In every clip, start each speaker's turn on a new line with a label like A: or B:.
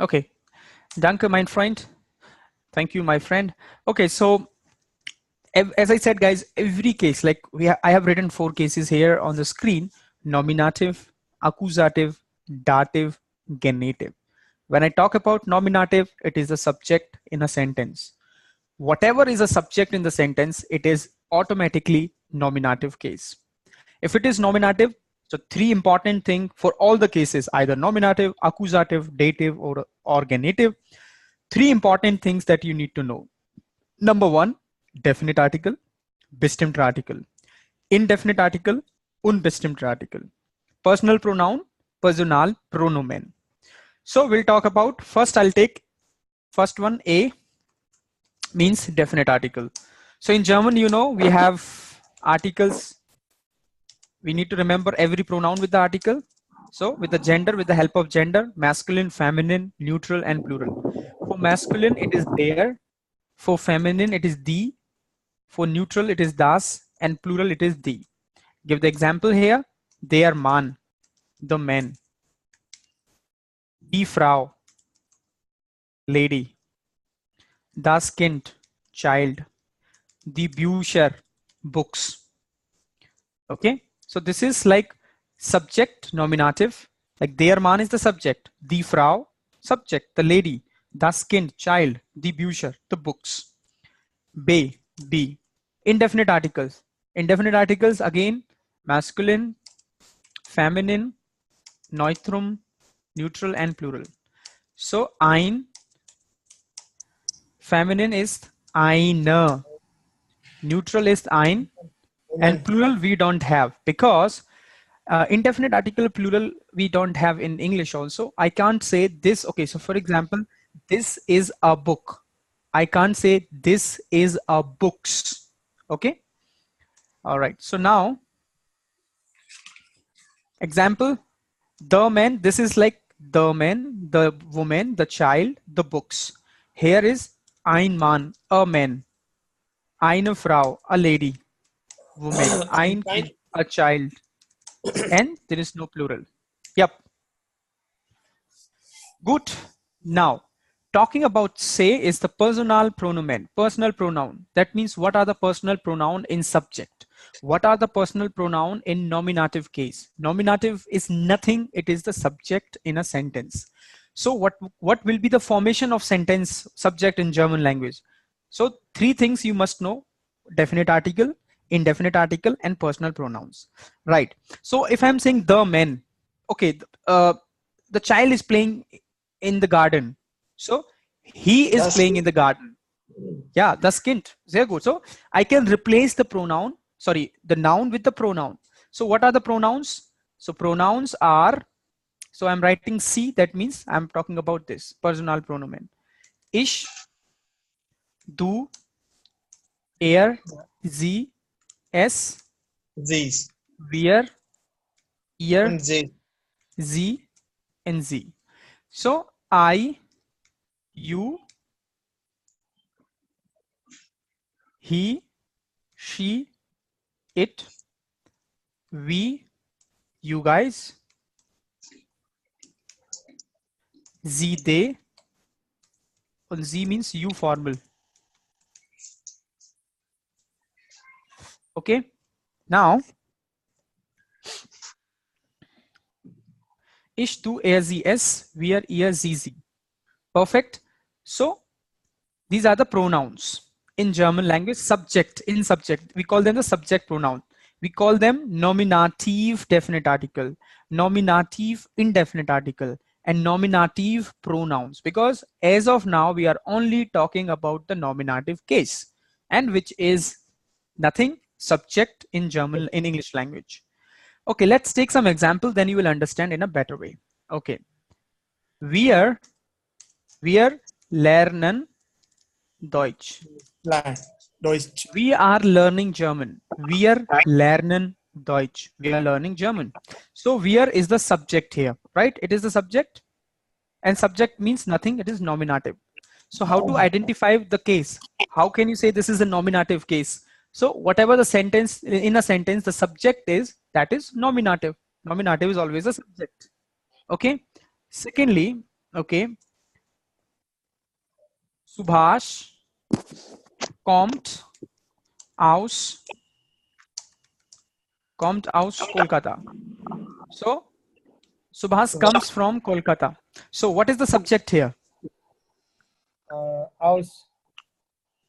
A: Okay. Danke, mein Freund. Thank you, my friend. Okay, so as I said, guys, every case, like I have written 4 cases here on the screen: nominative, accusative, dative, genitive. When I talk about nominative, it is a subject in a sentence. Whatever is a subject in the sentence, it is automatically nominative case. If it is nominative, so 3 important things for all the cases, either nominative, accusative, dative, or genitive. 3 important things that you need to know. Number 1, definite article, bestimmte article, indefinite article, unbestimmte article, personal pronoun, personal pronomen. So we'll talk about, first I'll take first one. A means definite article. So in German, you know, we have articles. We need to remember every pronoun with the article. So with the gender, with the help of gender, masculine, feminine, neutral, and plural. For masculine, it is there. For feminine, it is die. For neutral, it is das. And plural, it is die. Give the example here. Der Mann, the man. Die Frau, lady. Das Kind, child. Die Bücher, books. Okay, so this is like subject nominative. Like der Mann is the subject, die Frau, subject, the lady, das Kind, child, die Bücher, the books. B, indefinite articles. Indefinite articles, again, masculine, feminine, neutrum, neutral, and plural. So ein, feminine is eine, neutral is ein, and plural we don't have, because indefinite article plural we don't have in English also. I can't say this. Okay, so for example, this is a book. I can't say this is a books. Okay. All right. So now, example, the man. This is like the man, the woman, the child, the books. Here is ein Mann, a man. Eine Frau, a lady, woman. Ein Kind, a child. And there is no plural. Yep. Good. Now, talking about say is the personal pronoun. Personal pronoun. That means what are the personal pronoun in subject? What are the personal pronoun in nominative case? Nominative is nothing. It is the subject in a sentence. So what will be the formation of sentence subject in German language? So 3 things you must know: definite article, indefinite article, and personal pronouns. Right. So if I'm saying the man, okay, the child is playing in the garden. So he is playing in the garden. Yeah, das Kind. Very good. So I can replace the pronoun, sorry, the noun with the pronoun. So what are the pronouns? So pronouns are, so I'm writing C, that means I'm talking about this personal pronoun. Ich, du, er, sie, es, wir, ihr, sie, and sie. So I, you, he, she, it, we, you guys, sie, they, and sie means you formal. Okay, now ich, du, er, sie, es, wir, ihr, sie, sie. Perfect. So these are the pronouns in German language. Subject, in subject, we call them the subject pronoun. We call them nominative definite article, nominative indefinite article, and nominative pronouns, because as of now we are only talking about the nominative case, and which is nothing subject in German, in English language. Okay, let's take some example, then you will understand in a better way. Okay, wir lernen Deutsch. We are learning German. Wir lernen Deutsch. We are learning German. So wir is the subject here, right? It is the subject, and subject means nothing. It is nominative. So how to identify the case? How can you say this is a nominative case? So whatever the sentence, in a sentence, the subject is, that is nominative. Nominative is always a subject. Okay. Secondly, okay, Subhash aus kommt aus Kolkata. So Subhas comes from Kolkata. So what is the subject here?
B: Aus.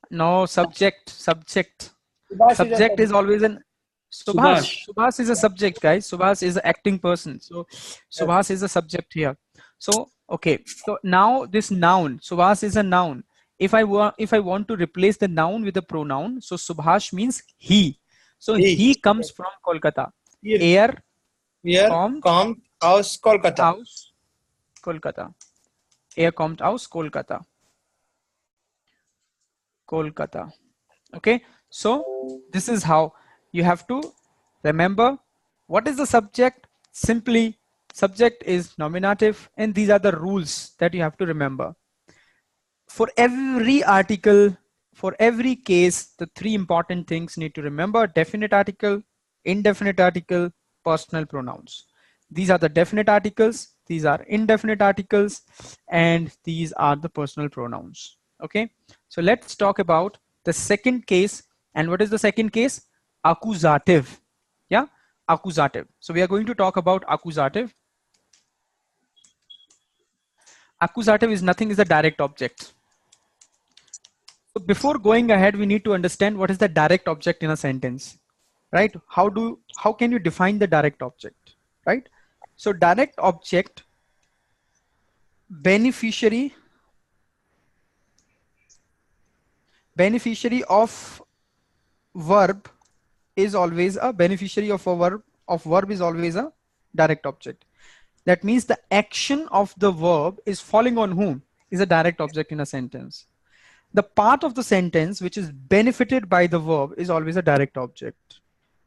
A: No, subject.
B: Subhash is a
A: Subject is always an
C: Subhash.
A: Subhas is a subject, guys. Subhas is an acting person. So Subhas is a subject here. So okay. So now this noun, Subhas is a noun. If I want to replace the noun with a pronoun, so Subhash means he. So he comes from Kolkata.
B: Here
A: Kommt
B: kommt aus Kolkata.
A: aus Kolkata. Kommt aus Kolkata. Kolkata. Okay, so this is how you have to remember what is the subject. Simply, subject is nominative, and these are the rules that you have to remember. For every article, for every case, the three important things need to remember: definite article, indefinite article, personal pronouns. These are the definite articles, these are indefinite articles, and these are the personal pronouns. Okay, so let's talk about the second case. And what is the second case? Accusative. Yeah, accusative. So we are going to talk about accusative. Accusative is nothing, is a direct object. So before going ahead, we need to understand what is the direct object in a sentence, right? How can you define the direct object, right? So direct object, beneficiary of verb is always a beneficiary of a verb is always a direct object. That means the action of the verb is falling on whom is a direct object in a sentence. The part of the sentence which is benefited by the verb is always a direct object.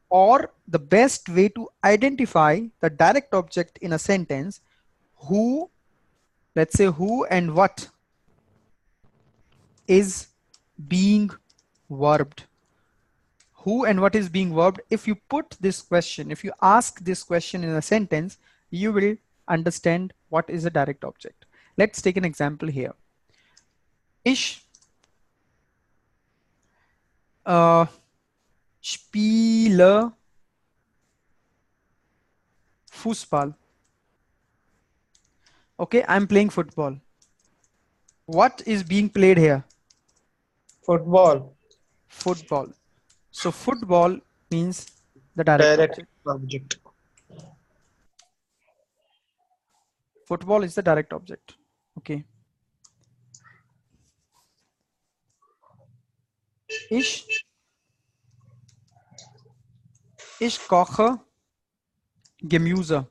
A: Or the best way to identify the direct object in a sentence, who, let's say who and what is being verbed. Who and what is being verbed. If you put this question, if you ask this question in a sentence, you will understand what is a direct object. Let's take an example here. Ich spiele Fußball. Okay, I'm playing football. What is being played here?
B: Football.
A: Football. So football means the direct object. Football is the direct object. Okay. Ich koche Gemüse.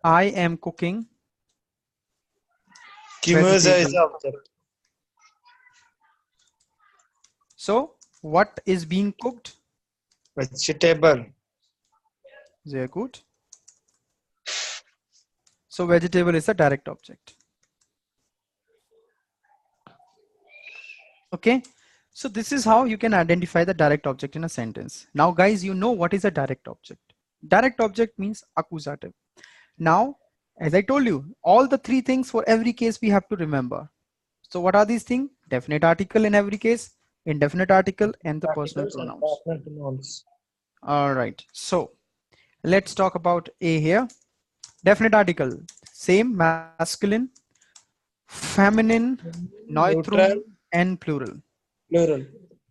A: I am cooking.
B: Gemüse is the object.
A: So what is being cooked?
B: Vegetable.
A: Very good. So vegetable is a direct object. Okay. So this is how you can identify the direct object in a sentence. Now guys, you know what is a direct object. Direct object means accusative. Now, as I told you, all the three things for every case we have to remember. So what are these things? Definite article in every case, indefinite article, and the personal pronouns. All right. So let's talk about A here. Definite article, same, masculine, feminine, neutral, and plural.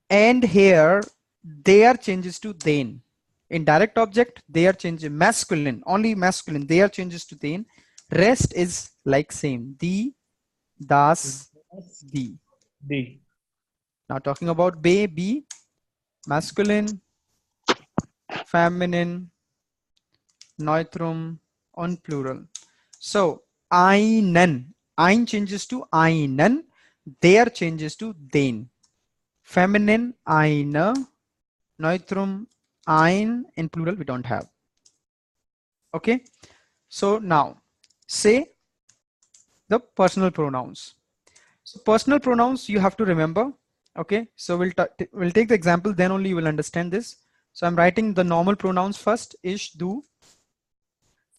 A: And here their changes to then. In direct object, they are changing masculine, only masculine, they are changes to then. Rest is like same. The, das, the. Now talking about be, masculine, feminine, neutrum, on plural. So einen changes to einen, their changes to den. Feminine, eine, neutrum, ein, in plural we don't have. Okay, so now say the personal pronouns. So personal pronouns you have to remember. Okay, so we'll take the example, then only you will understand this. So I'm writing the normal pronouns first. Ich, du.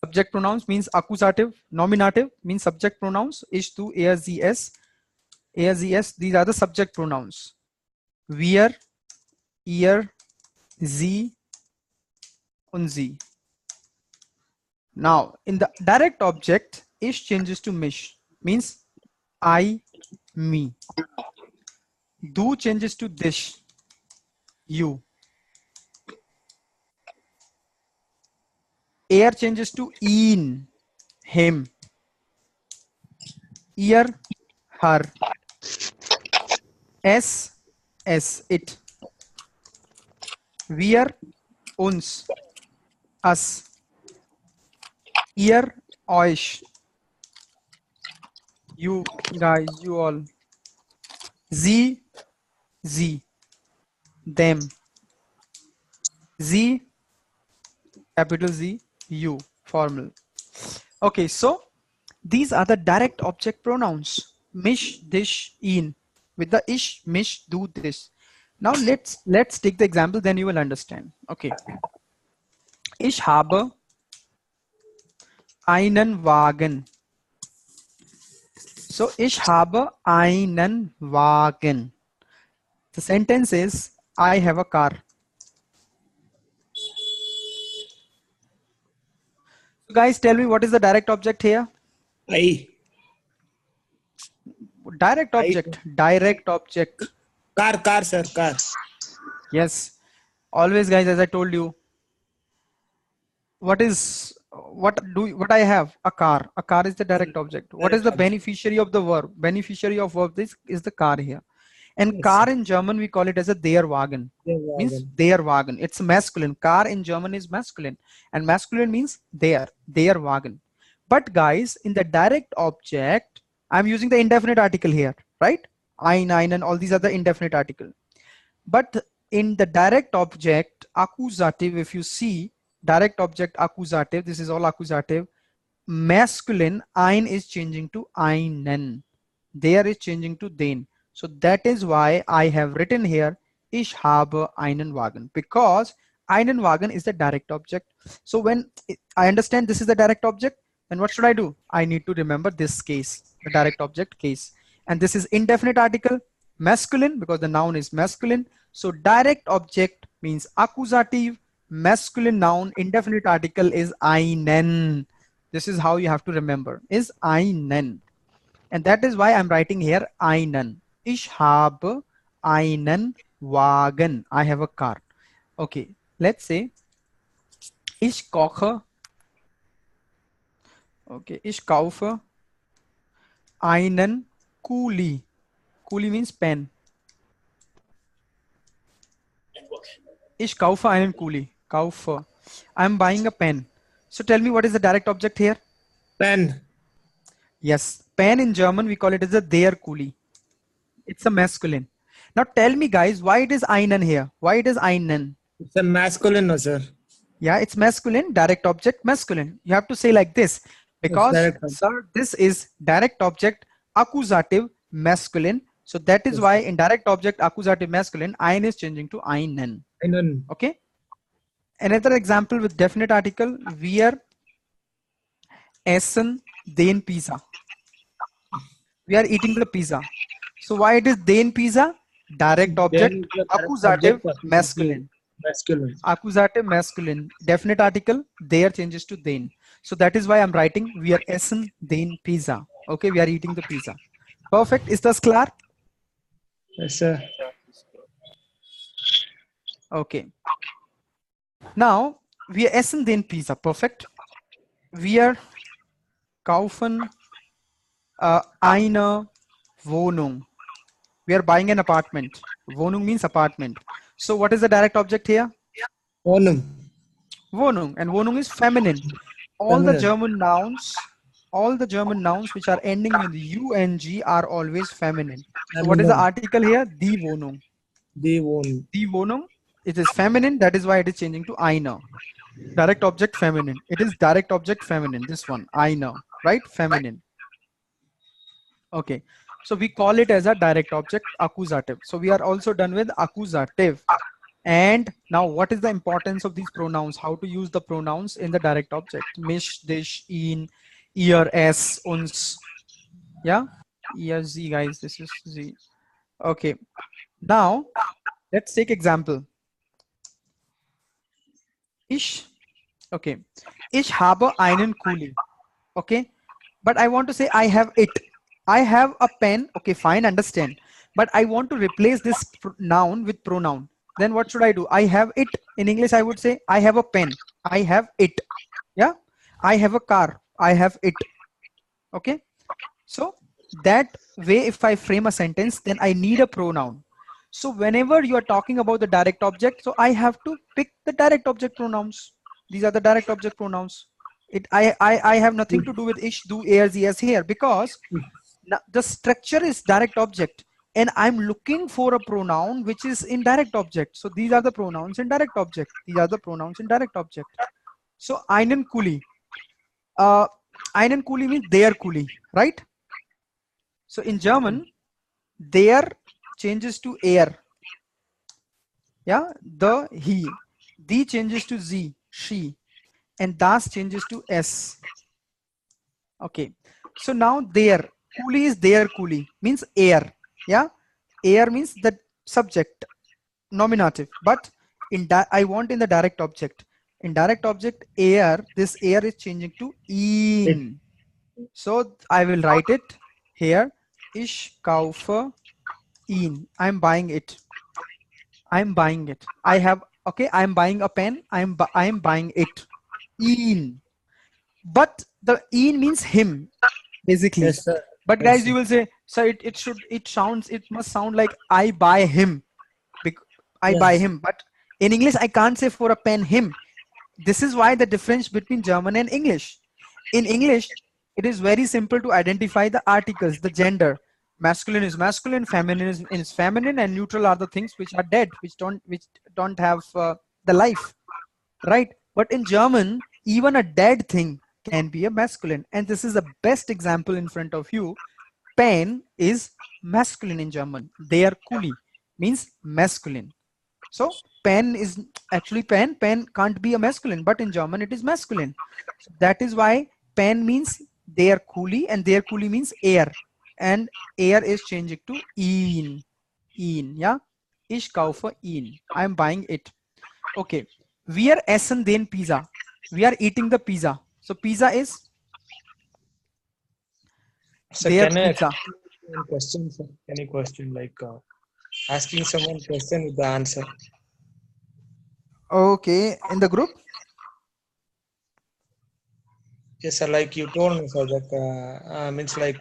A: Subject pronouns means accusative. Nominative means subject pronouns. Ich, du, er, sie, es. as, es, these are the subject pronouns. Wir, ihr, sie, und sie. Now, in the direct object, ich changes to mich, means I, me. Du changes to dich, you. Er changes to ihn, him. Ihr, her. Es, it. Wir, uns, us. Ihr, euch. You guys, you all. Sie, them. Sie, capital Z, you, formal. Okay, so these are the direct object pronouns. Mich, dich, ihn. With the ich, mich, du, this. Now let's take the example, then you will understand. Okay. Ich habe einen Wagen. So ich habe einen Wagen. The sentence is I have a car. So guys, tell me what is the direct object here? Direct object. Direct object.
B: Car, sir, car.
A: Yes. Always, guys, as I told you, what I have? A car. A car is the direct object. What is the beneficiary of the verb? Beneficiary of verb this is the car here. And
B: Yes,
A: car
B: sir.
A: in German we call it as a der Wagen. Means der Wagen. It's masculine. Car in German is masculine, and masculine means der Wagen. But guys, in the direct object, I'm using the indefinite article here, right? Ein, and all these are the indefinite article. But in the direct object accusative, if you see direct object accusative, this is all accusative. Masculine ein is changing to einen. Der is changing to den. So that is why I have written here ich habe einen Wagen, because einen Wagen is the direct object. So when I understand this is the direct object, then what should I do? I need to remember this case, the direct object case. And this is indefinite article, masculine, because the noun is masculine. So direct object means accusative, masculine noun, indefinite article is einen. This is how you have to remember, is einen. And that is why I'm writing here einen. Ich habe einen Wagen. I have a car. Okay, let's say ich koche. Okay, ich kaufe einen Kuli. Kuli means pen. Ich kaufe einen Kuli. Kaufe. I'm buying a pen. So tell me, what is the direct object here?
B: Pen.
A: Yes, pen in German we call it as a der Kuli. It's a masculine. Now tell me guys, why it is einen here? Why it is einen?
B: It's a masculine, no, sir.
A: Yeah, it's masculine, direct object masculine. You have to say like this, because sir, this is direct object accusative masculine. So that is why in direct object accusative masculine, ein is changing to einen.
B: Einen.
A: Okay. Another example with definite article, wir essen den Pizza. We are eating the pizza. So why it is den Pizza? Direct object accusative masculine.
B: Masculine.
A: Accusative masculine. Definite article there changes to den. So that is why I'm writing we are essen den Pizza. Okay, we are eating the pizza. Perfect. Is this clear?
B: Yes, sir.
A: Okay. Now wir essen den Pizza. Perfect. Wir kaufen eine Wohnung. We are buying an apartment. Wohnung means apartment. So what is the direct object here?
B: Wohnung.
A: Wohnung. And Wohnung is feminine. All the German nouns which are ending with UNG are always feminine. So what is the article here? Die Wohnung.
B: Die Wohnung.
A: Die Wohnung. It is feminine. That is why it is changing to eine. Direct object feminine. It is direct object feminine. This one, eine, right? Feminine. Okay. So we call it as a direct object accusative. So we are also done with accusative. And now what is the importance of these pronouns? How to use the pronouns in the direct object? Mich, dich, ihn, ihr, es, uns. Yeah. Yeah, Z guys, this is Z. Okay. Now let's take example. Ich. Okay. Ich habe einen Kuli. Okay. But I want to say I have it. I have a pen. Okay, fine, understand. But I want to replace this noun with pronoun. Then what should I do? I have it. In English, I would say I have a pen. I have it. Yeah. I have a car. I have it. Okay. So that way, if I frame a sentence, then I need a pronoun. So whenever you are talking about the direct object, so I have to pick the direct object pronouns. These are the direct object pronouns. I have nothing to do with ish, do, airs, yes here, because the structure is direct object and I'm looking for a pronoun which is in direct object. So these are the pronouns in direct object. These are the pronouns in direct object. So einen Kuli. Einen Kuli means their Kuli, right? So in German, their changes to er. Yeah, the, he. Die changes to z, she. And das changes to s. Okay. So now their Kuli is their Kuli, means air. Yeah. Air means the subject, nominative. But in I want in the direct object. In direct object air, this air is changing to in. So I will write it here. Ich kaufe ihn. I'm buying it. I'm buying it. I have, okay, I'm buying a pen. I'm buying it. Ihn. But the ihn means him, basically.
B: Yes, sir.
A: But guys, you will say, sir, it must sound like I buy him. I buy him. But in English, I can't say for a pen him. This is why the difference between German and English. In English, it is very simple to identify the articles, the gender. Masculine is masculine, feminine is feminine, and neutral are the things which are dead, which don't have the life, right? But in German, even a dead thing can be a masculine, and this is the best example in front of you. Pen is masculine in German. Der Kuli means masculine. So pen is actually pen can't be a masculine, but in German it is masculine. So that is why pen means der Kuli, and der Kuli means air, and air is changing to ihn. Yeah. Ich kaufe ihn. I am buying it. Okay. Wir essen den Pizza. We are eating the pizza. So pizza is
B: So
A: their
B: can I
A: pizza.
B: question, sir? Any question like asking someone question with the answer?
A: Okay. In the group?
B: Yes, sir. Like you told me, sir, that means like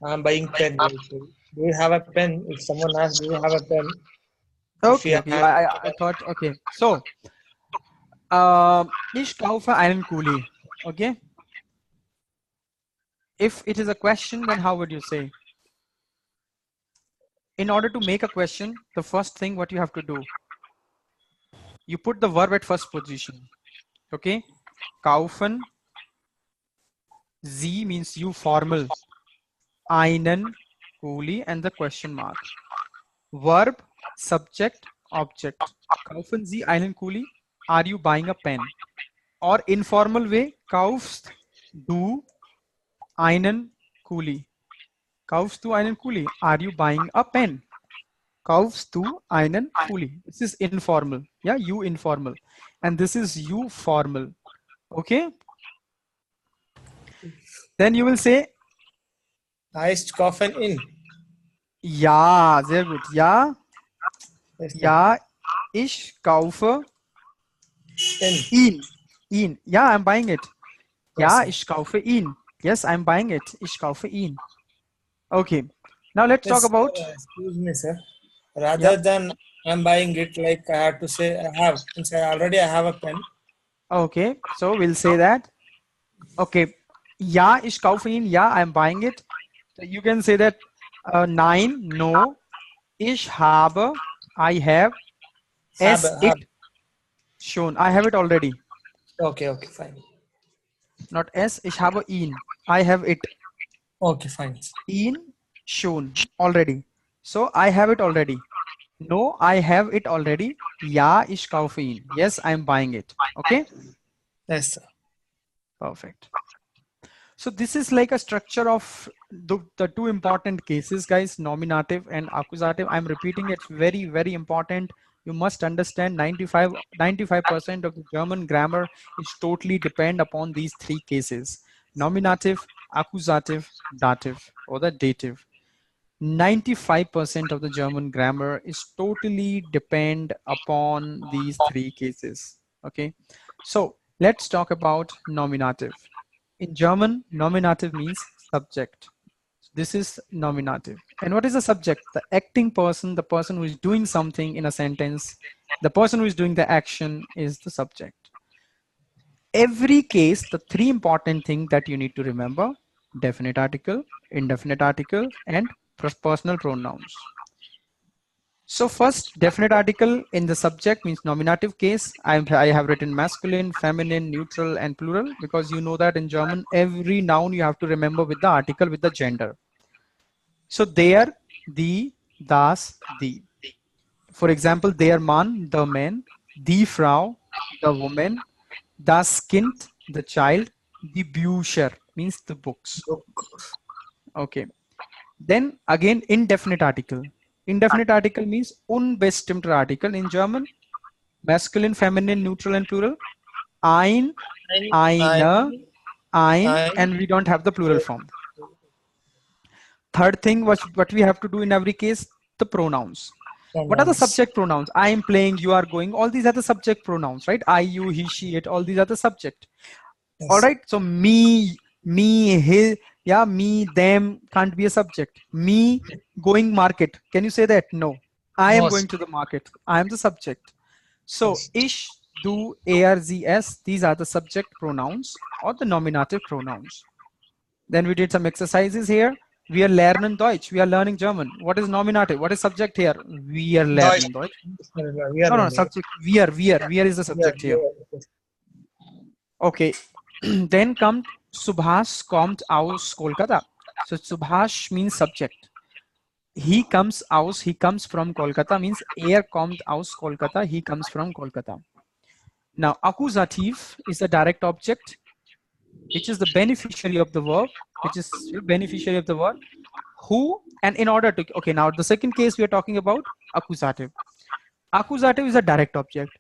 B: I'm buying pen. Like, do you have a pen? If someone asks, do you have a pen? If
A: Okay.
B: you
A: Okay.
B: have,
A: I thought, okay. So, ich kaufe einen Kuli. Okay. If it is a question, then how would you say? In order to make a question, the first thing what you have to do, you put the verb at first position. Okay. Kaufen. Sie means you, formal. Einen Kuli and the question mark. Verb, subject, object. Kaufen Sie einen Kuli? Are you buying a pen? Or informal way, kaufst du einen Kuli? Kaufst du einen Kuli? Are you buying a pen? Kaufst du einen Kuli? This is informal. Yeah, you informal. And this is you formal. Okay? Then you will say,
B: ich kaufen in.
A: ja, sehr gut. Ja,
B: Yes, sir.
A: ja, ich kaufe ihn. Ihn. Ja, I'm buying it. Ja,
B: sir.
A: ich kaufe ihn. Yes, I'm buying it. Ich kaufe ihn. Okay. Now let's talk about.
B: Excuse me, sir. Rather than I'm buying it, like I have to say I have. Since I already have a pen.
A: Okay, so we'll say that. Okay. Ja, ich kaufe ihn. Ja, I'm buying it. So you can say that. Nein, no. Ich habe. I have. Es it. Shown. I have it already.
B: Okay, okay, fine.
A: Not es. Ich habe ihn. I have it.
B: Okay, fine.
A: Ihn shown already. So I have it already. No, I have it already. Ja, ich kaufe ihn. Yes, I'm buying it. Okay.
B: Yes, sir.
A: Perfect. So this is like a structure of the two important cases, guys, nominative and accusative. I'm repeating, it's very, very important. You must understand 95% of the German grammar is totally depend upon these three cases: nominative, accusative, dative, or the dative. 95% of the German grammar is totally depend upon these three cases. Okay, so let's talk about nominative. In German, nominative means subject. This is nominative. And what is the subject? The acting person, the person who is doing something in a sentence, the person who is doing the action is the subject. Every case, the three important things that you need to remember: definite article, indefinite article, and personal pronouns. So first, definite article in the subject means nominative case. I have written masculine, feminine, neutral, and plural, because you know that in German, every noun you have to remember with the article with the gender. So der, die, das, die. For example, der Mann, the man, die Frau, the woman, das Kind, the child, die Bücher means the books. Okay. Then again, indefinite article. Indefinite article means unbestimmter article in German. Masculine, feminine, neutral, and plural. Ein, eine, ein, and we don't have the plural form. Third thing, what we have to do in every case, the pronouns. What are the subject pronouns? I am playing, you are going. All these are the subject pronouns, right? I, you, he, she, it. All these are the subject.
B: Yes.
A: All right. So me, his, yeah, me, them can't be a subject. Me going market. Can you say that? No. I am going to the market. I am the subject. So
B: Yes.
A: ich, du, er, sie, es. These are the subject pronouns or the nominative pronouns. Then we did some exercises here. We are lernen Deutsch. We are learning German. What is nominative? What is subject here? We are lernen Deutsch. No, subject. Wir is the subject here. Okay. Then kommt Subhash kommt aus Kolkata. So Subhash means subject. He comes from Kolkata means kommt aus Kolkata. He comes from Kolkata. Now accusative is a direct object, which is the beneficiary of the verb, who, and in order to, okay, now the second case we are talking about accusative. Accusative is a direct object.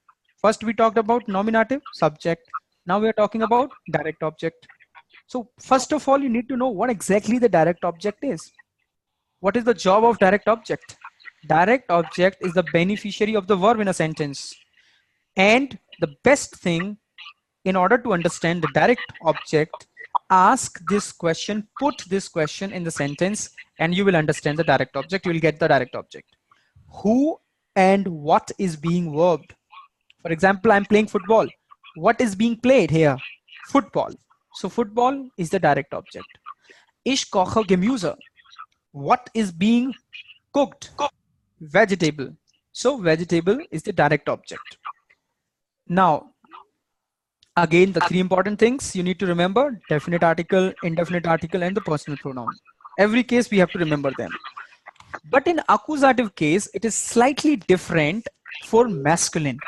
A: First we talked about nominative, subject. Now we are talking about direct object. So first of all, you need to know what exactly the direct object is. What is the job of direct object? Direct object is the beneficiary of the verb in a sentence. And the best thing, in order to understand the direct object, ask this question, put this question in the sentence, and you will understand the direct object. You will get the direct object. Who and what is being verbed? For example, I'm playing football. What is being played here? Football. So football is the direct object. Ich koche Gemüse. What is being cooked? Vegetable. So vegetable is the direct object. Now, again, the three important things you need to remember: definite article, indefinite article, and the personal pronoun. Every case we have to remember them. But in accusative case, it is slightly different for masculine.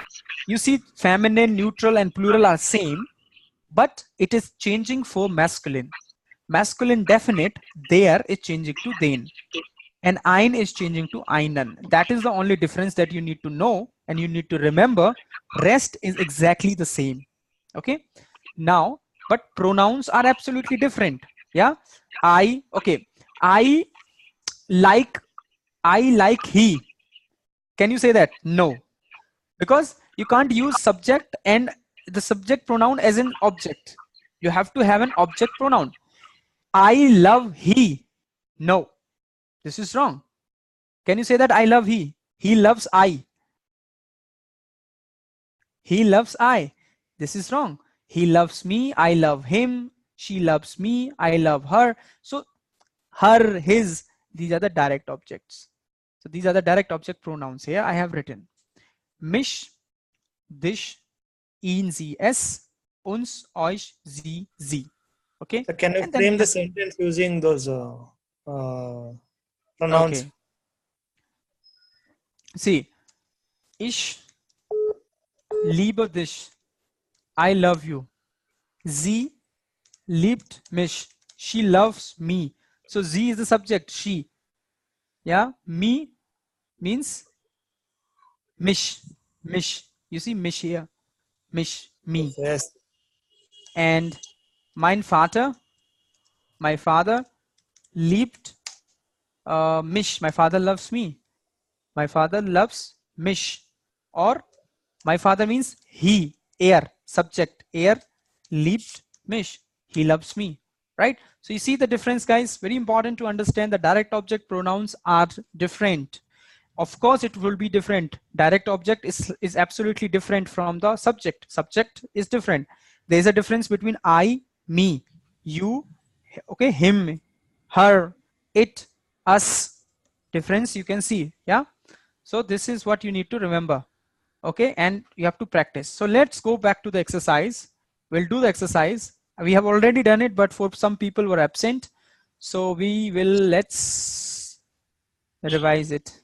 A: You see, feminine, neutral, and plural are same, but it is changing for masculine. Masculine definite, there is changing to den. And ein is changing to einen. That is the only difference that you need to know and you need to remember. Rest is exactly the same. Okay. Now, but pronouns are absolutely different. Yeah. I like he. Can you say that? No. Because you can't use subject and the subject pronoun as an object. You have to have an object pronoun. I love he. No. This is wrong. Can you say that I love he? He loves I. He loves I. This is wrong. He loves me. I love him. She loves me. I love her. So her, his, these are the direct objects. So these are the direct object pronouns. Here I have written mich, dich, ihn, sie, es, uns, euch, sie, sie. Okay.
B: So can you frame the sentence using those pronouns?
A: Okay. See, ich liebe dich. I love you. Sie liebt mich. She loves me. So Z is the subject, she. Yeah, me means mish, mish. You see mish here, mish,
B: Yes,
A: me.
B: yes.
A: And mein Vater, my father, liebt mich. My father loves me. My father loves mich. Or my father means he, er, subject, er liebt mich. He loves me, right? So you see the difference, guys. Very important to understand the direct object pronouns are different. Of course, it will be different. Direct object is absolutely different from the subject. Subject is different. There is a difference between I, me, you, okay, him, her, it, us. Difference you can see, yeah. So this is what you need to remember, okay, and you have to practice. So let's go back to the exercise. We'll do the exercise. We have already done it, but for some people were absent, so we will, let's revise it.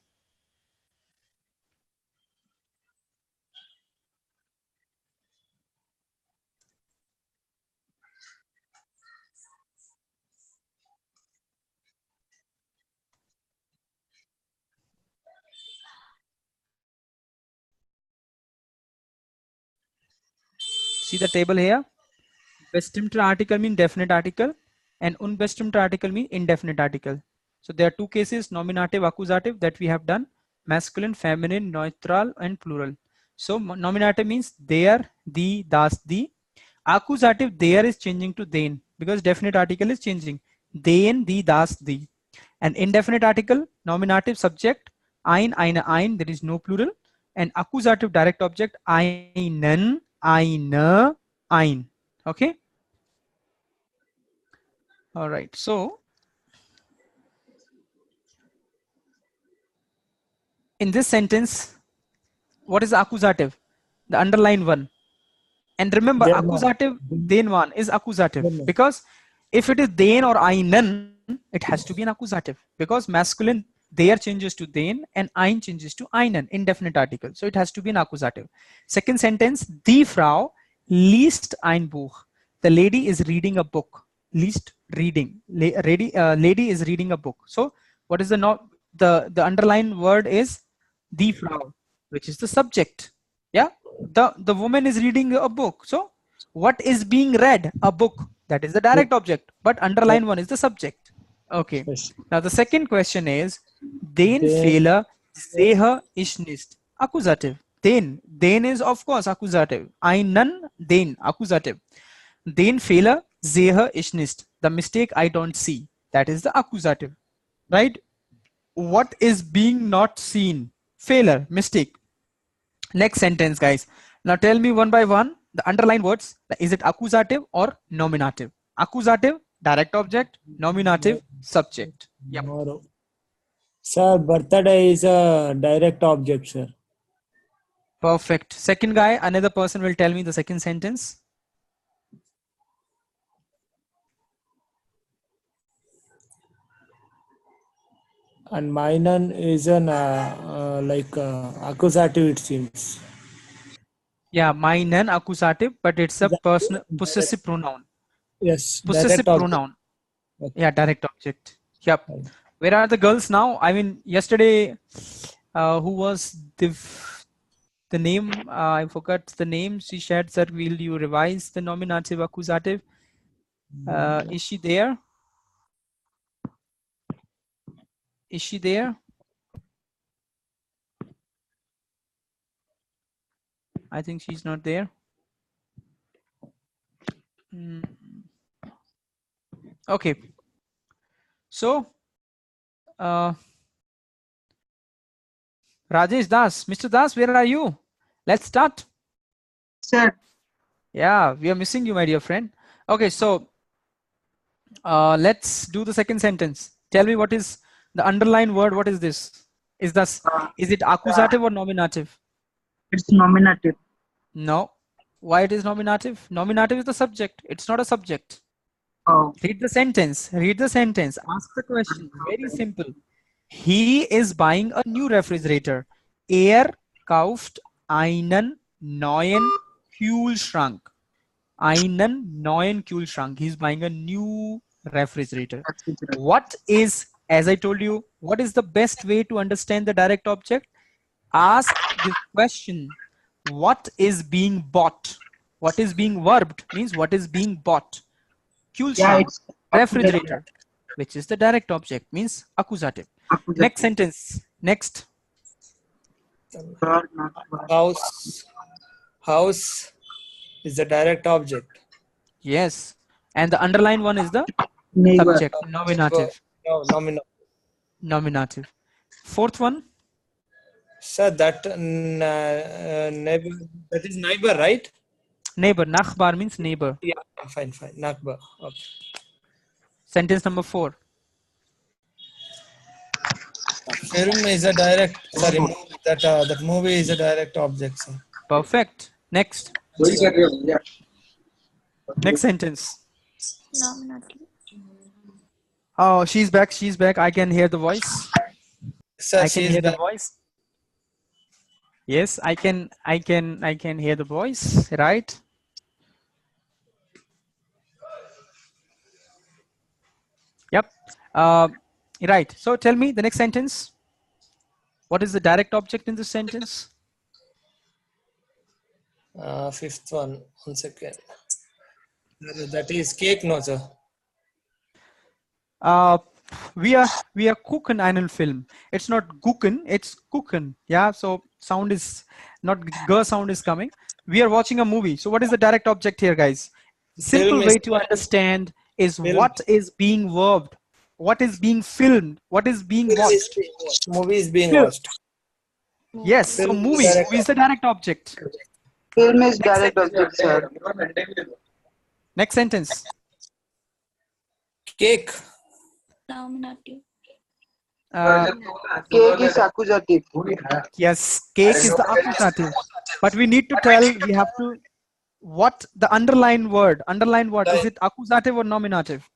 A: See the table here. Bestimmte article mean definite article, and unbestimmte article mean indefinite article. So there are two cases: nominative, accusative, that we have done: masculine, feminine, neutral, and plural. So nominative means there, the, das, the. Accusative, there is changing to then because definite article is changing. Then, the, das, the. And indefinite article, nominative, subject, eine, ein, there is no plural. And accusative, direct object, einen, eine, ein. Okay. All right. So in this sentence, what is accusative? The underlined one. And remember,
B: Then
A: accusative, then one is accusative,
B: then
A: because if it is then or einen, it has to be an accusative, because masculine there changes to then and ein changes to einen, indefinite article. So it has to be an accusative. Second sentence, die Frau liest ein Buch. The lady is reading a book. Liest, reading. Lady is reading a book. So what is the the underlined word is die Frau, which is the subject. Yeah, the woman is reading a book. So what is being read? A book. That is the
B: book.
A: direct object, but underline one is the subject. Okay.
B: Yes.
A: Now the second question is den
B: Then
A: Fehler sehe ich nicht. Accusative. Den is of course accusative. Einen, den, accusative. Den Fehler sehe ich nicht. The mistake I don't see. That is the accusative, right? What is being not seen? Failure, mistake. Next sentence, guys. Now tell me one by one the underlined words. Is it accusative or nominative? Accusative, direct object. Nominative, subject. Yep.
B: tomorrow. Sir, birthday is a direct object, sir.
A: Perfect. Second guy, another person will tell me the second sentence.
B: And meinen is an accusative, it seems.
A: Yeah, meinen accusative, but it's a personal
B: Direct,
A: possessive pronoun.
B: yes, direct
A: Possessive
B: object.
A: pronoun.
B: Okay.
A: Yeah, direct object. Yep. Where are the girls now? I mean, yesterday, who was the name? I forgot the name. She shared that. Will you revise the nominative accusative? Is she there? Is she there? I think she's not there. Mm. Okay. So, Rajesh Das, Mr. Das, where are you? Let's start.
C: Sir,
A: Yeah, we are missing you, my dear friend. Okay, so let's do the second sentence. Tell me what is the underlined word. What is this? Is it accusative or nominative?
C: it's nominative.
A: No. Why it is nominative? Nominative is the subject. It's not a subject.
C: Oh,
A: Read the sentence. Read the sentence. Ask the question. Very simple. He is buying a new refrigerator. Er kauft einen neuen Kühlschrank. Einen neuen Kühlschrank. He's buying a new Refrigerator.
C: refrigerator.
A: What is, as I told you, what is the best way to understand the direct object? Ask this question: what is being bought? What is being verbed means what is being bought.
C: Yeah,
A: Kühlschrank,
C: it's
A: refrigerator, which is the direct object, means accusative.
C: accusative.
A: Next sentence. Next.
C: Verb, not verb.
B: House. House is the direct object.
A: Yes. And the underlined one is the
C: Neighbor.
A: subject, nominative.
B: No, nominal.
A: Nominative. Fourth one.
B: Sir, that neighbor, that is neighbor, right?
A: Neighbor. Nachbar means neighbor.
B: Yeah, fine. Neighbor. Okay.
A: Sentence number 4.
B: Film is a direct. Sorry, movie. That movie is a direct object, sir.
A: Perfect. Next. Next sentence.
D: Nominative.
A: Oh, she's back. She's back. I can hear the voice.
B: Sir,
A: I
B: she
A: can
B: is
A: hear the
B: back.
A: voice. Yes, I can hear the voice, right? Yep. Right. So tell me the next sentence. What is the direct object in this sentence?
B: Fifth one. 1 second. That is cake, no, sir.
A: Wir gucken einen Film. It's not gucken, it's gucken. Yeah, so sound is not g sound is coming. We are watching a movie. So what is the direct object here, guys? Simple
B: Film
A: way
B: is
A: to understand is
B: film.
A: what is being verbed, what is being filmed, what is being watched.
B: Movie is being
A: Film.
B: watched.
A: Yes, so
B: Film is
A: movie
B: direct
A: is the direct object.
C: Film is direct object, sir.
A: Next sentence.
B: Cake.
D: Nominative.
C: Cake is accusative.
A: Yes, cake is the accusative. But we need to tell, we have to, what the underlined word, is it accusative or nominative?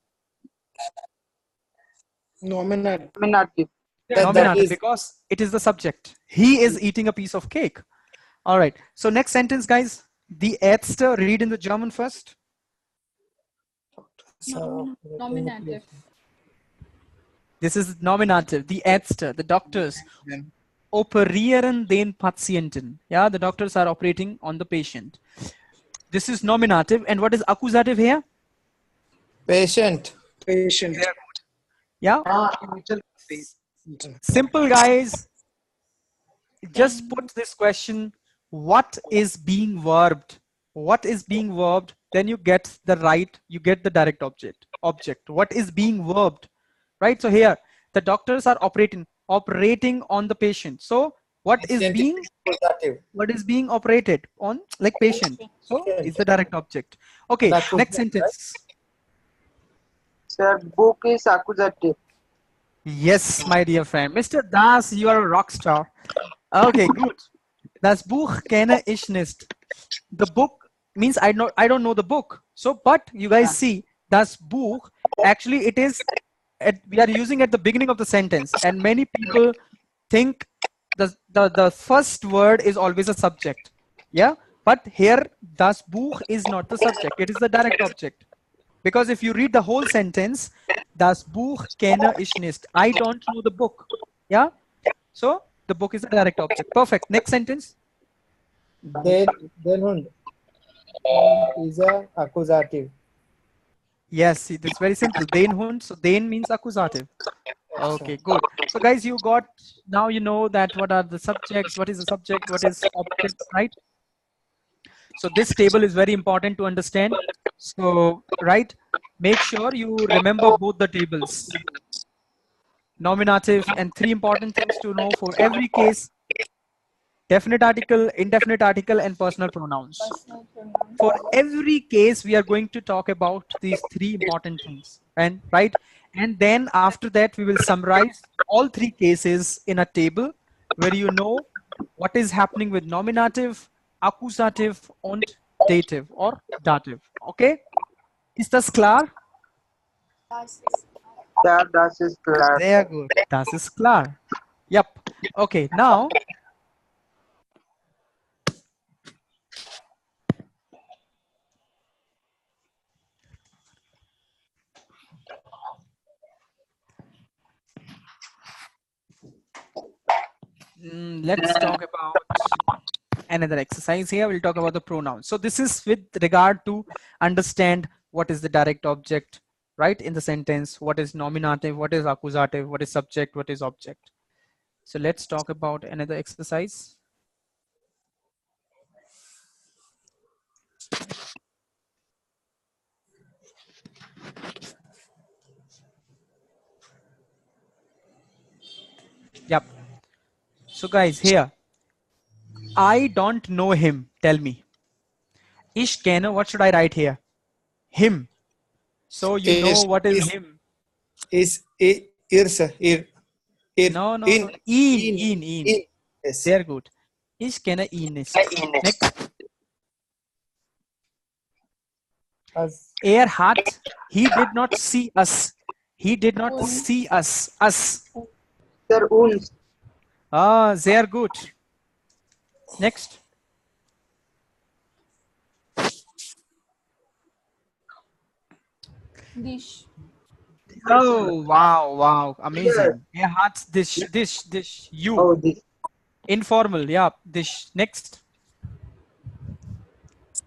B: Nominative.
C: Nominative.
A: Nominative, because it is the subject. He is eating a piece of cake. All right. So next sentence, guys. Die Ärzte, read in the German first.
D: Nominative.
A: This is nominative. Die Ärzte, the doctors, operieren den Patienten. Yeah, the doctors are operating on the patient. This is nominative. And what is accusative here?
B: Patient.
A: Yeah. Simple, guys. Just put this question: what is being verbed? What is being verbed? Then you get the direct object. What is being verbed? Right? So here the doctors are operating on the patient. So what is being operated on, like patient? So is the direct object. Okay, next sentence.
C: Sir, book is accusative.
A: Yes, my dear friend. Mr. Das, you are a rock star. Okay, good. Das Buch kenne ich nicht. The book means I don't know the book. So, but you guys see, das Buch, actually it is, we are using at the beginning of the sentence, and many people think the first word is always a subject. Yeah, but here das Buch is not the subject. It is the direct object. Because if you read the whole sentence, das Buch kenne ich nicht. I don't know the book. Yeah. So the book is a direct object. Perfect. Next sentence.
B: Den Hund is a accusative.
A: Yes, see, that's very simple. Den Hund. So den means accusative. Okay, good. So guys, now you know that what are the subjects, what is the subject, what is object, right? So this table is very important to understand. So, right, make sure you remember both the tables. Nominative, and 3 important things to know for every case: definite article, indefinite article, and personal pronouns.
D: Personal pronouns.
A: For every case, we are going to talk about these 3 important things, and right, and then after that we will summarize all 3 cases in a table where you know what is happening with nominative, accusative, and dative or dative. Okay, ist das klar?
C: Yeah, that is clear.
A: Sehr gut, das ist klar. Yep. Okay, now Let's talk about another exercise here. We'll talk about the pronouns. So this is with regard to understand what is the direct object, right, in the sentence, what is nominative, what is accusative, what is subject, what is object. So let's talk about another exercise. Yep. So guys, here, I don't know him. Tell me. Ich kenne, what should I write here? Him. So you know what is him.
B: Ir, sir. Ir.
A: No.
B: In. Yes.
A: Sehr gut. Ich kenne ihn nicht. Next. Er hat, he did not see us. He did not see us. Us.
C: Sir, uns.
A: Ah, sehr gut. Next.
D: Dish.
A: Oh, wow. Amazing. Er hat dish. You.
C: Oh, this.
A: Informal, yeah. Dish. Next.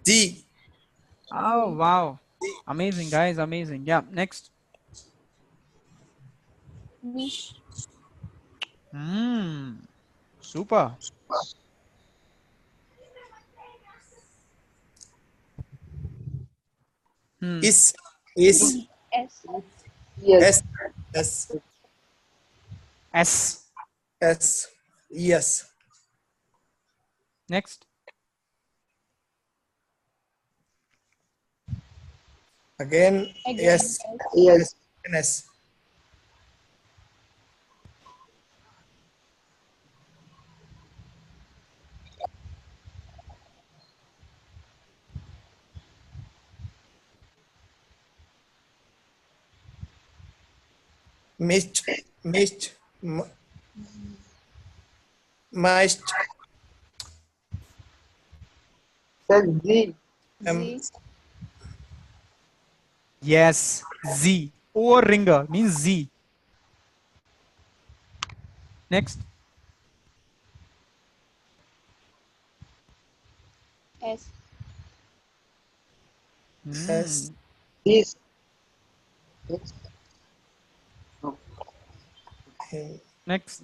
B: Sie.
A: Oh, wow. Amazing, guys. Amazing. Yeah. Next.
D: Wish.
A: Super.
B: Is.
D: S.
C: Yes.
A: S.
B: Yes.
A: Next.
B: Again. Yes.
C: Yes.
B: Yes. Mist. Mist.
C: Sir, Z.
D: Z.
A: Yes. Z. Ohrringer means Z. Next.
D: S.
B: S.
C: This.
A: Next.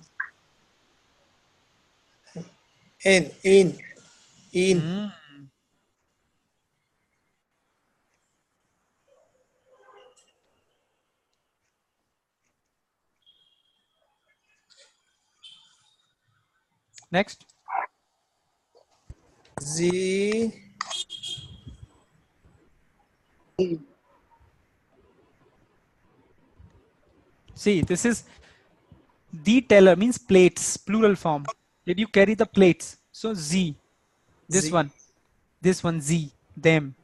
B: In.
A: Next.
B: Z.
A: See, this is the teller means plates, plural form. Did you carry the plates? So Z. This
B: Z.
A: one. This one Z. Them.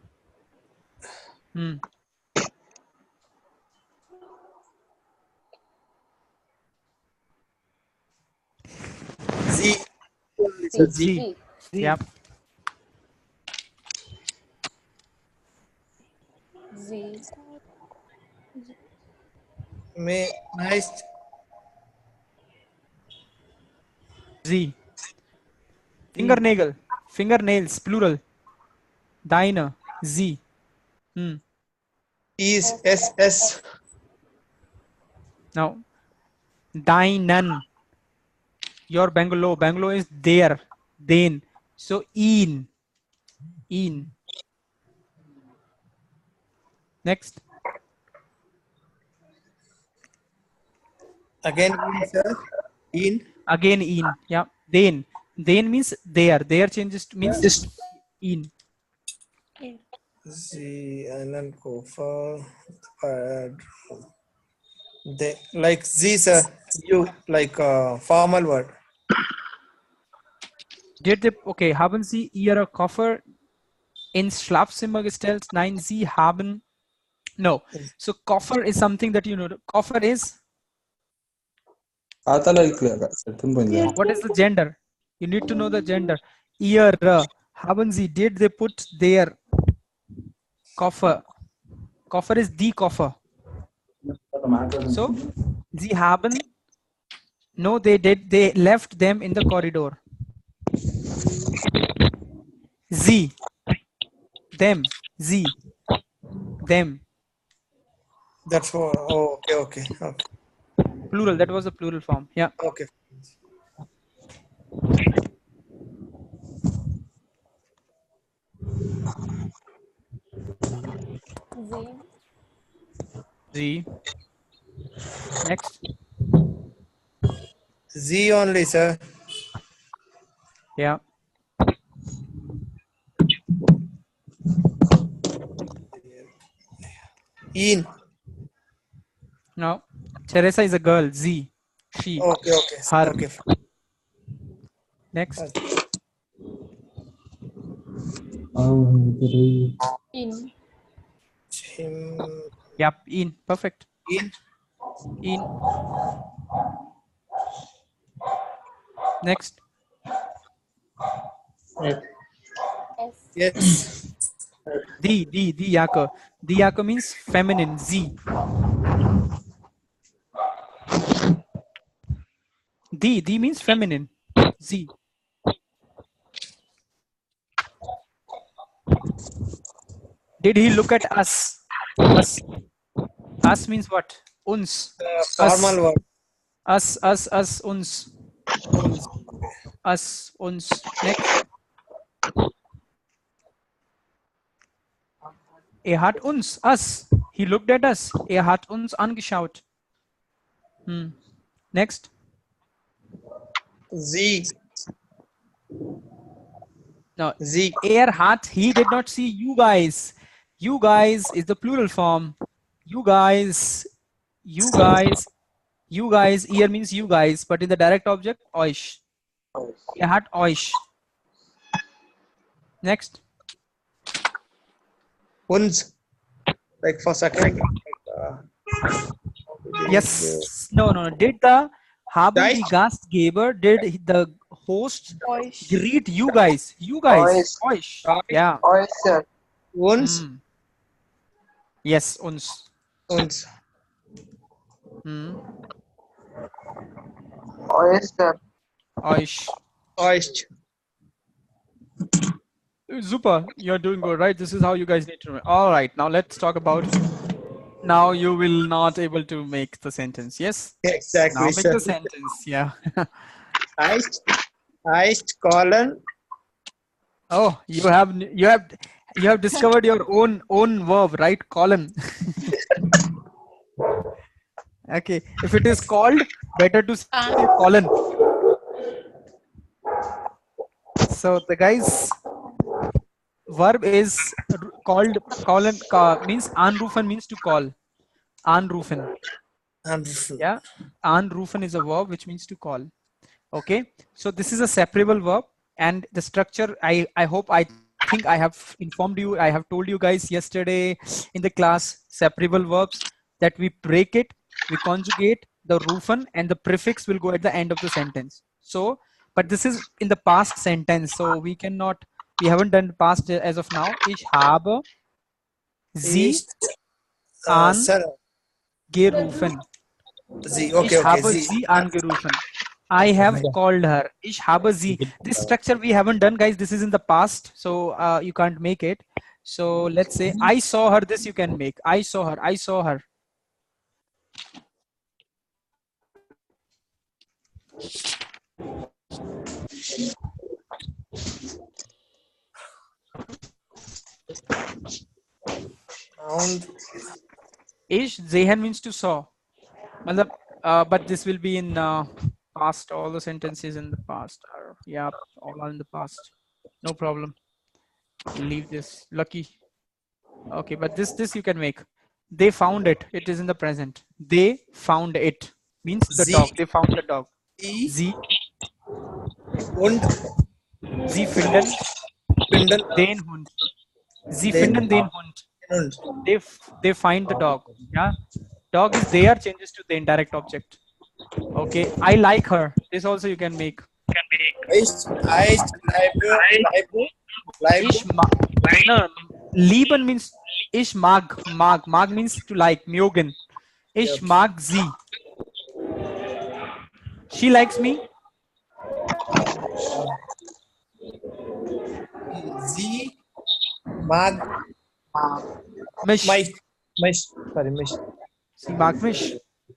B: Z.
A: Z. Yep.
D: Z.
B: Mist.
A: Z. Fingernails, plural. Deine. Z.
B: Is. S.
A: Now, deinen. Your bungalow is there. Den. So ihn. Next.
B: Again, sir. In.
A: Again in. Yeah. Den. Den means there. There changes to means in.
B: Z. And then go for they like these you like formal word.
A: Okay, haben Sie Ihre Koffer ins Schlafzimmer gestellt? Nein, Sie haben. No. So Koffer is something that you know. Koffer is. What is the gender? You need to know the gender. Ihre. Haben Sie? Did they put their Koffer? Koffer is the Koffer. So Sie haben No, they did. They left them in the corridor. Z. Them. Z. Them.
B: That's what. Oh, okay, okay, okay,
A: Plural. That was the plural form. Yeah.
B: okay.
D: Z.
A: Z. Next.
B: Z only, sir.
A: Yeah.
B: In.
A: No. Teresa is a girl. Z. She.
B: Okay, okay,
A: Her.
B: okay.
A: Next.
D: In.
B: Him.
A: Yep. In. Perfect.
B: In.
A: In. Next.
C: Yes.
D: S.
B: Yes.
A: D. Yaka. D. Yaka means feminine. Z. D means feminine. Z. Did he look at us? Us. Us means what? Uns.
B: Formal word.
A: Us. Uns. Us. Uns. Next. Er hat uns. Us. He looked at us. Er hat uns angeschaut. Next.
B: Z.
A: No.
B: Z.
A: Er hat. He did not see you guys. You guys is the plural form. You guys. You guys. You guys. Ear means you guys, but in the direct object, euch. Er hat euch. Next.
B: Uns. Like for second.
A: Yes. No. Did the haben
B: Guys?
A: die Gastgeber, did the host
D: Euch.
A: greet you guys? You guys.
C: Euch.
A: Euch. Yeah.
C: Oyster.
B: Uns.
A: Yes. Uns.
B: Uns.
C: Oyster.
A: Euch.
B: Euch.
A: Super. You're doing good, right? This is how you guys need to remember. All right. Now let's talk about. Now you will not able to make the sentence. Yes.
B: Exactly.
A: Now make
B: sir.
A: the sentence. Yeah.
B: Iced colon.
A: Oh, you have discovered your own verb, right? Colon. Okay. If it is called, better to say colon. So the guy's verb is called colon means anrufen means to call. Anrufen. Yeah. Anrufen is a verb which means to call. Okay. So this is a separable verb, and the structure I think I have informed you. I have told you guys yesterday in the class separable verbs that we break it, we conjugate the rufen, and the prefix will go at the end of the sentence. So, but this is in the past sentence, so we haven't done past as of now. Ich habe sie angerufen.
B: Z. Okay.
A: Ich
B: Okay.
A: habe
B: Z.
A: sie angerufen. I have called her. Ich habe sie. This structure we haven't done, guys. This is in the past, so you can't make it. So let's say I saw her. This you can make. I saw her. I saw her. Ich sehen means to saw. But this will be in past. All the sentences in the past are all are in the past. No problem. Leave this. Lucky. Okay, but this you can make. They found it. It is in the present. They found it means the
B: Z.
A: dog. They found the dog.
B: E.
A: Sie
B: Und.
A: sie finden
B: Finden.
A: den Hund. Sie finden den Hund.
B: Und.
A: They find the dog. Yeah. Dog is there changes to the indirect object. Okay. I like her. This also you can make.
B: Iced.
A: No, lieben means ich mag. Mag means to like. Mögen. Ich mag sie. She likes me.
B: Sie mag
A: Mish.
B: mich.
A: Sie mag mich.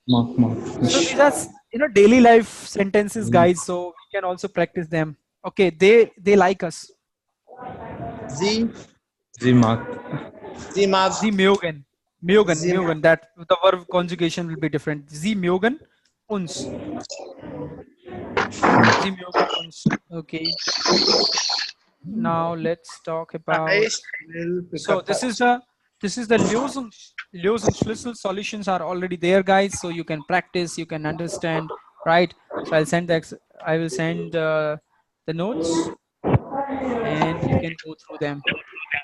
E: Mark, mark.
A: So these are, daily life sentences, guys. So we can also practice them. Okay, they like us.
B: Sie,
E: Sie mag.
B: sie mag,
A: Sie mögen. Mögen,
B: Sie
A: mögen. That the verb conjugation will be different. Sie mögen uns. Sie mögen uns. Okay. Now let's talk about.
B: I will pick
A: So
B: up
A: this
B: her.
A: is the Lösungsschlüssel solutions are already there, guys. So you can practice, you can understand, right? So I'll send I will send the notes, and you can go through them.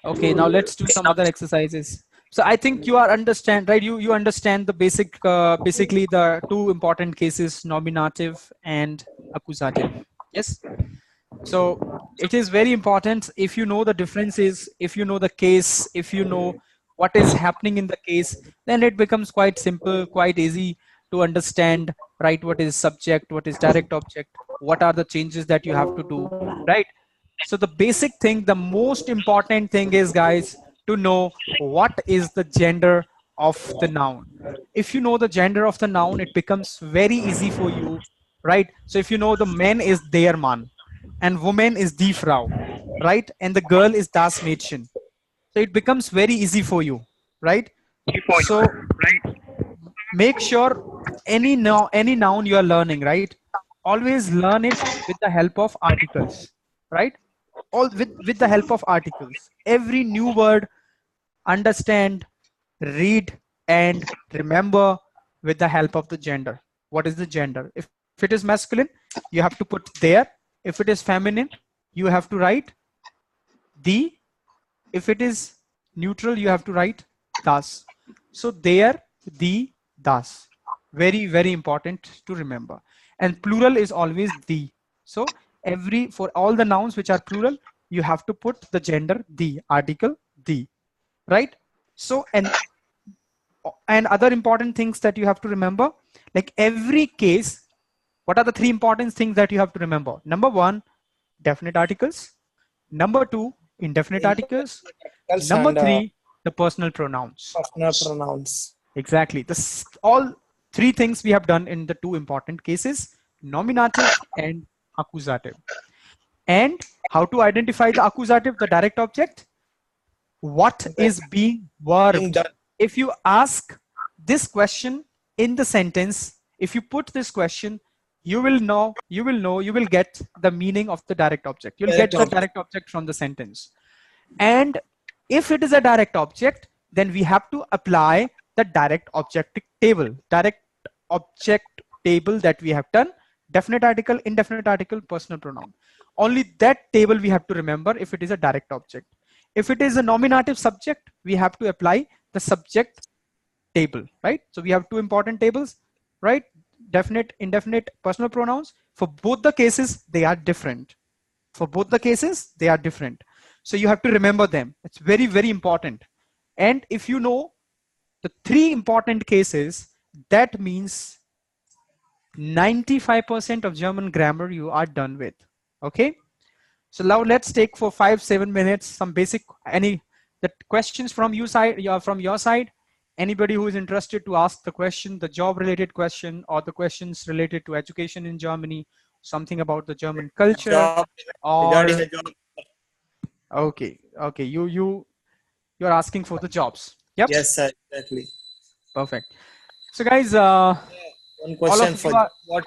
A: Okay, now let's do some other exercises. So I think you are understand, right? You understand the basically the two important cases, nominative and accusative. Yes. So it is very important, if you know the differences, if you know the case, if you know what is happening in the case, then it becomes quite simple, quite easy to understand, right? What is subject, what is direct object, what are the changes that you have to do, right? So the basic thing, the most important thing is, guys, to know what is the gender of the noun. If you know the gender of the noun, it becomes very easy for you, right? So if you know the man is der Mann and woman is die Frau, right? And the girl is das Mädchen. So it becomes very easy for you, right? So make sure any noun you are learning, right? Always learn it with the help of articles, right? All with the help of articles. Every new word, understand, read, and remember with the help of the gender. What is the gender? If it is masculine, you have to put there. If it is feminine, you have to write the. If it is neutral, you have to write das. So there, the, das. Very, very important to remember. And plural is always the. So for all the nouns which are plural, you have to put the gender the, article the, right? So and other important things that you have to remember, like every case, what are the three important things that you have to remember? Number one, definite articles. Number two, indefinite articles. Number
B: And
A: three, the personal pronouns.
B: personal pronouns.
A: Exactly. This all three things we have done in the two important cases, nominative and accusative. And how to identify the accusative, the direct object? What is being verbed?
B: done.
A: If you ask this question in the sentence, if you put this question, you will get the meaning of the direct object. You'll get the direct object from the sentence. And if it is a direct object, then we have to apply the direct object table that we have done: definite article, indefinite article, personal pronoun. Only that table we have to remember if it is a direct object. If it is a nominative subject, we have to apply the subject table, right? So we have two important tables, right? Definite, indefinite, personal pronouns. For both the cases, they are different. For both the cases, they are different. So you have to remember them. It's very, very important. And if you know the three important cases, that means 95% of German grammar you are done with. Okay. So now let's take for 5-7 minutes some basic the questions from your side. Anybody who is interested to ask the question, the job related question, or the questions related to education in Germany, something about the German culture,
B: Regarding a job.
A: Okay, you're asking for the jobs. Yep.
B: Yes, sir, exactly.
A: Perfect. So guys,
B: One question for what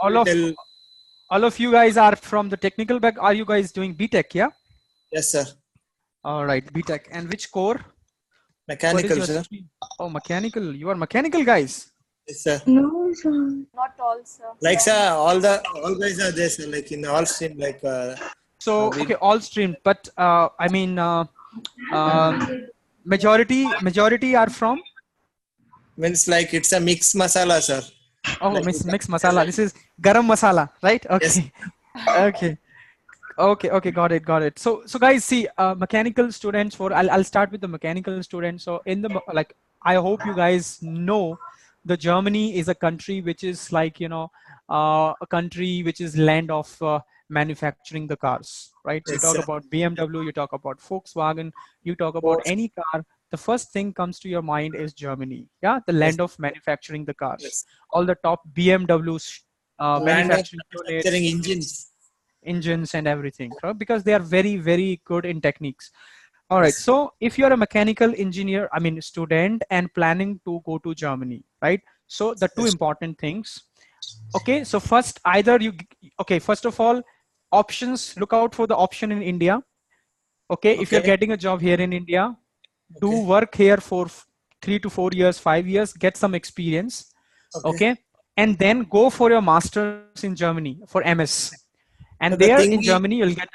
A: all of you guys are from the technical back. Are you guys doing BTech? Yeah.
B: Yes, sir.
A: All right, BTech. And which core?
B: Mechanical, sir.
A: Oh, mechanical. You are mechanical guys.
B: Yes, sir.
C: No, sir.
D: Not all, sir.
B: Like, sir, all guys are there, sir. Like in all stream, like.
A: So okay, all stream, but I mean, majority are from.
B: Means like it's a mixed masala, sir.
A: Oh,
B: like
A: mix masala. This is garam masala, right? Okay.
B: Yes.
A: Okay, got it. So guys, see, mechanical students, I'll start with the mechanical students. So I hope you guys know the Germany is a country which is like, a country which is land of manufacturing the cars, right? You
B: Yes,
A: talk
B: sir.
A: about BMW, you talk about Volkswagen, you talk about
B: Both.
A: any car, the first thing comes to your mind is Germany. Yeah, the
B: Yes.
A: land of manufacturing the cars.
B: Yes.
A: All the top BMWs,
B: Land of
A: manufacturing
B: manufacturing
A: units,
B: engines.
A: engines, and everything, right? Because they are very, very good in techniques. All right.
B: Yes.
A: So if you're a mechanical engineer, I mean, student and planning to go to Germany, right? So the two
B: Yes.
A: important things. Okay. So first, either you, okay, first of all, options, look out for the option in India. Okay. If you're
B: Okay.
A: getting a job here in India, do
B: Okay.
A: work here for 3 to 4 years, 5 years, get some experience.
B: Okay.
A: Okay. And then go for your master's in Germany for MS. And
B: So
A: there
B: the
A: in
B: thing is,
A: Germany, you'll get.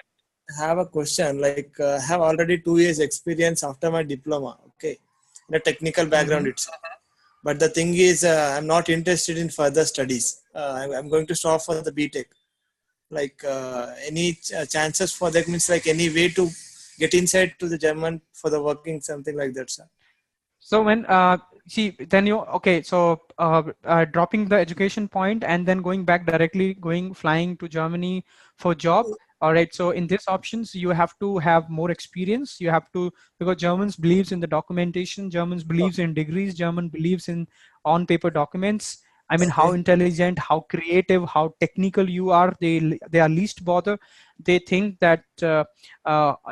B: I have a question. Like, I have already 2 years experience after my diploma. Okay, in a technical background
A: Mhm.
B: itself. But the thing is, I'm not interested in further studies. I'm going to stop for the BTech. Like, any chances for that, means like any way to get inside to the German for the working, something like that, sir.
A: So when see then you okay, so dropping the education point and then going back directly, going flying to Germany for job. All right. So in these options, you have to have more experience. You have to, because Germans believes in the documentation. Germans believes in degrees. German believes in on paper documents. I mean, how
B: Okay.
A: intelligent, how creative, how technical you are. They are least bother. They think that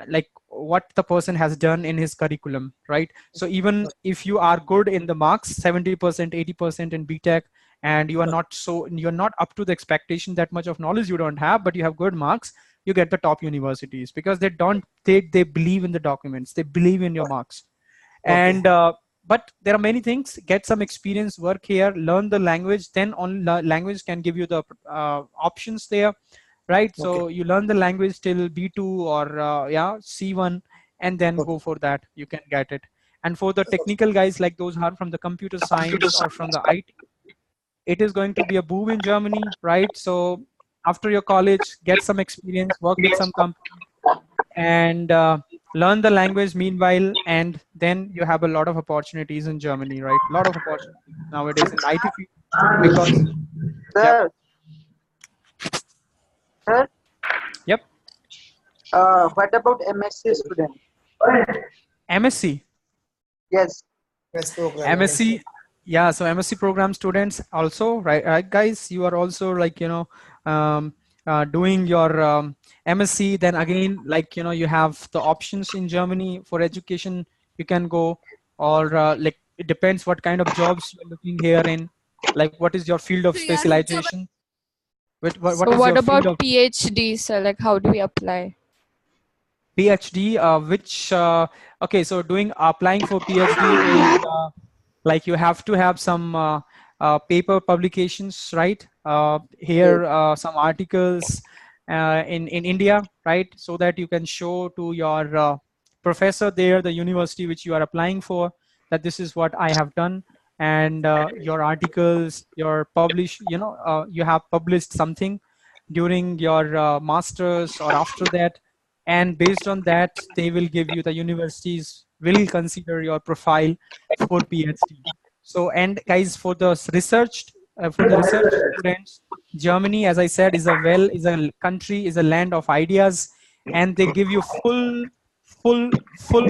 A: like what the person has done in his curriculum, right? So even if you are good in the marks, 70%, 80% in BTech, and you are not, so you're not up to the expectation, that much of knowledge you don't have, but you have good marks, you get the top universities, because they don't, they believe in the documents, they believe in your marks.
B: Okay.
A: And but there are many things. Get some experience, work here, learn the language, then on language can give you the options there, right?
B: Okay.
A: So you learn the language till B2 or yeah, C1, and then
B: Okay.
A: go for that, you can get it. And for the technical guys, like those who are from the computer science or from the IT, it is going to be a boom in Germany, right? So after your college, get some experience, work with some company, and learn the language meanwhile, and then you have a lot of opportunities in Germany, right? A lot of opportunities nowadays in IT field, because yep,
C: Sir, sir,
A: yep.
C: what about MSc student?
A: MSc.
C: Yes.
B: Yes, program.
A: MSc, yeah. So MSc program students also, right? Right, guys, you are also like, you know, doing your MSc. Then again, like, you know, you have the options in Germany for education. You can go, or like it depends what kind of jobs you're looking here in. Like, what is your field of specialization? What
D: So
A: is
D: what
A: your field
D: about
A: of
D: PhD, sir? Like how do we apply?
A: PhD? Which okay, so doing applying for PhD is like you have to have some paper publications, right?
C: Yes.
A: Here some articles in India, right? So that you can show to your professor there, the university which you are applying for, that this is what I have done. And your articles, your publish, you know, you have published something during your masters or after that, and based on that they will give you, the universities will consider your profile for PhD. So, and guys, for the research students, Germany, as I said, is a country, is a land of ideas, and they give you full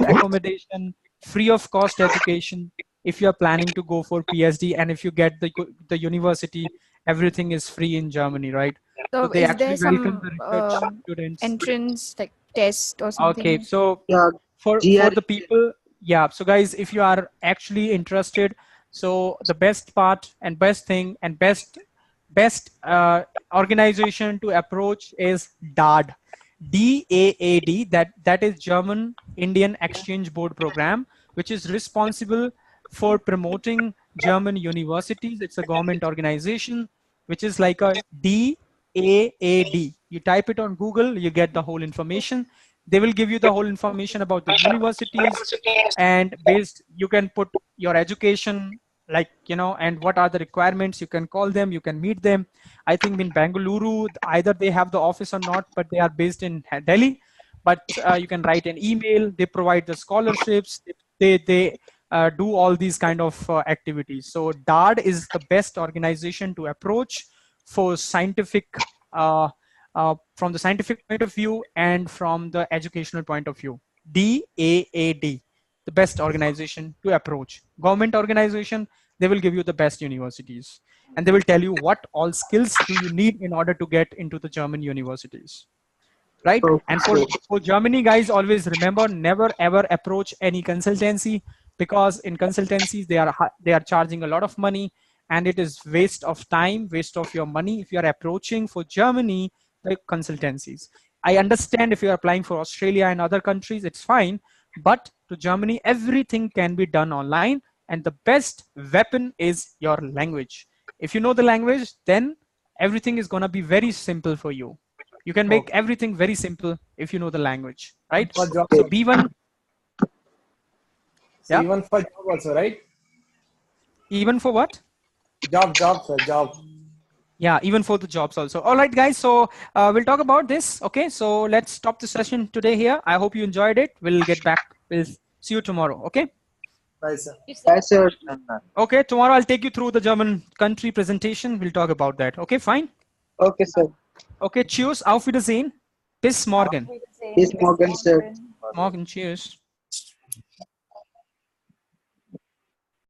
A: accommodation, free of cost education if you are planning to go for PhD. And if you get the university, everything is free in Germany, right? So
D: So
A: they
D: is there
A: actually welcome
D: some
A: the research students.
D: entrance like test or
A: Okay,
D: something?
A: so
C: Yeah.
A: for
C: GRE.
A: the people, yeah. So guys, if you are actually interested, so the best part and best thing and best organization to approach is DAAD, DAAD. That is German Indian Exchange Board program, which is responsible for promoting German universities. It's a government organization, which is like a DAAD. You type it on Google, you get the whole information. They will give you the whole information about the universities, and based you can put your education, like, you know, and what are the requirements. You can call them, you can meet them. I think in Bangalore, either they have the office or not, but they are based in Delhi. But you can write an email. They provide the scholarships. They do all these kind of activities. So DAAD is the best organization to approach for scientific, from the scientific point of view and from the educational point of view. DAAD, the best organization to approach. Government organization, they will give you the best universities, and they will tell you what all skills do you need in order to get into the German universities, right? And for Germany, guys, always remember, never ever approach any consultancy, because in consultancies they are charging a lot of money, and it is waste of time, waste of your money if you are approaching for Germany the consultancies. I understand if you are applying for Australia and other countries, it's fine, but to Germany everything can be done online, and the best weapon is your language. If you know the language, then everything is going to be very simple for you. You can make everything very simple if you know the language, right?
B: For job,
A: So B1,
B: so
A: yeah.
B: even for job also, right?
A: Even for what?
B: Job, sir, job.
A: Yeah, even for the jobs also. All right, guys. So we'll talk about this. Okay, so let's stop the session today here. I hope you enjoyed it. We'll get back. We'll see you tomorrow. Okay.
B: Bye, sir.
C: Bye, sir.
A: Okay, tomorrow I'll take you through the German country presentation. We'll talk about that. Okay, fine.
C: Okay, sir.
A: Okay, cheers. Auf Wiedersehen. Bis morgen.
C: Bis morgen, sir.
A: Morgen, cheers.